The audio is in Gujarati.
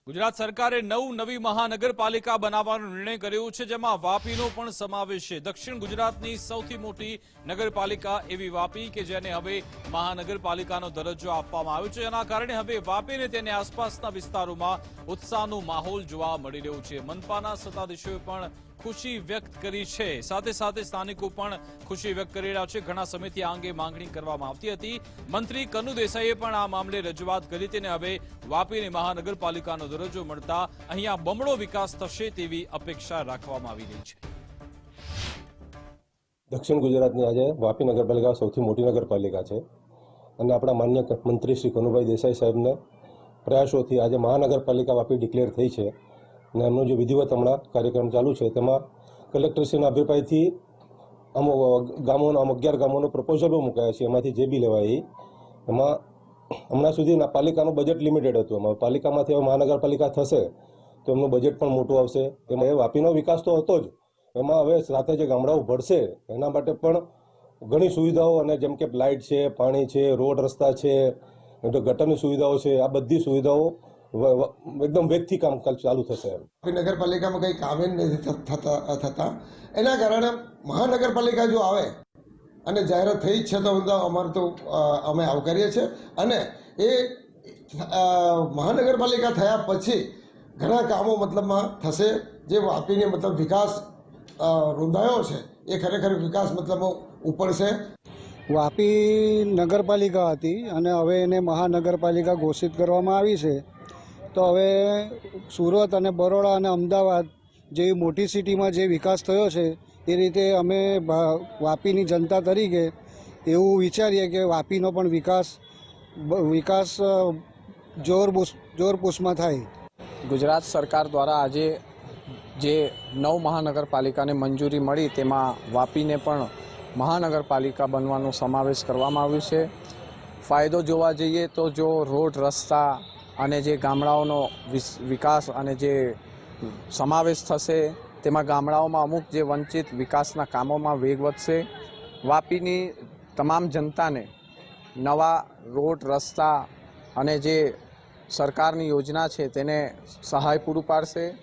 ગુજરાત સરકારે નવી મહાનગરપાલિકા બનાવવાનો નિર્ણય કર્યો છે, જેમાં વાપીનો પણ સમાવેશ છે। દક્ષિણ ગુજરાતની સૌથી મોટી નગરપાલિકા એવી વાપી કે જેને હવે મહાનગરપાલિકાનો દરજ્જો આપવામાં આવ્યો છે, જેના કારણે હવે વાપી અને તેની આસપાસના વિસ્તારોમાં ઉત્સાહનો માહોલ જોવા મળી રહ્યો છે। મનપાના સત્તાધીશોએ પણ ખુશી વ્યક્ત કરી છે, સાથે સાથે સ્થાનિકો પણ ખુશી વ્યક્ત કરી રહ્યા છે। ઘણા સમયથી આ અંગે માંગણી કરવામાં આવતી હતી। મંત્રી કનુ દેસાઈએ પણ આ મામલે રજૂઆત કરી હતી અને હવે વાપીને મહાનગરપાલિકાનો દરજ્જો મળતા અહીંયા બમણો વિકાસ થશે તેવી અપેક્ષા રાખવામાં આવી રહી છે। દક્ષિણ ગુજરાતની આજે વાપી નગરપાલિકા સૌથી મોટી નગરપાલિકા છે અને આપણા માન્ય મંત્રી શ્રી કનુભાઈ દેસાઈ સાહેબને પ્રયાસોથી આજે મહાનગરપાલિકા વાપી ડિક્લેર થઈ છે અને એમનો જે વિધિવત હમણાં કાર્યક્રમ ચાલુ છે તેમાં કલેક્ટરશ્રીના અભિપ્રાયથી ગામોના 11 ગામોનો પ્રપોઝલો મુકાયા છે। એમાંથી જે બી લેવાય એમાં હમણાં સુધી પાલિકાનું બજેટ લિમિટેડ હતું। એમાં પાલિકામાંથી હવે મહાનગરપાલિકા થશે તો એમનું બજેટ પણ મોટું આવશે। એમાં વાપીનો વિકાસ તો હતો જ, એમાં હવે સાથે જે ગામડાઓ ભળશે એના માટે પણ ઘણી સુવિધાઓ અને જેમ કે લાઇટ છે, પાણી છે, રોડ રસ્તા છે, ગટરની સુવિધાઓ છે, આ બધી સુવિધાઓ એકદમ વેગથી કામકાજ ચાલુ થશે। નગરપાલિકામાં કંઈ કામે નથી થતા, એના કારણે મહાનગરપાલિકા જો આવે અને જાહેરાત થઈ જ છે તો અમારે તો અમે આવકારીએ છીએ અને એ મહાનગરપાલિકા થયા પછી ઘણા કામો મતલબમાં થશે। જે વાપીને મતલબ વિકાસ રૂંધાયો છે એ ખરેખર વિકાસ મતલબ ઉપડશે। વાપી નગરપાલિકા હતી અને હવે એને મહાનગરપાલિકા ઘોષિત કરવામાં આવી છે, તો હવે સુરત અને બરોડા અને અમદાવાદ જેવી મોટી સિટીમાં જે વિકાસ થયો છે એ રીતે અમે વાપીની જનતા તરીકે એવું વિચારીએ કે વાપીનો પણ વિકાસ જોરપૂસમાં થાય। ગુજરાત સરકાર દ્વારા આજે જે મહાનગરપાલિકાને મંજૂરી મળી તેમાં વાપીને પણ મહાનગરપાલિકા બનવાનો સમાવેશ કરવામાં આવ્યો છે। ફાયદો જોવા જઈએ તો જો રોડ રસ્તા અને જે ગામડાઓનો વિકાસ અને જે સમાવેશ થશે તેમાં ગામડાઓમાં અમુક જે વંચિત વિકાસના કામોમાં વેગ વધશે। વાપીની તમામ જનતાને નવા રોડ રસ્તા અને જે સરકારની યોજના છે તેને સહાય પૂરું પાડશે।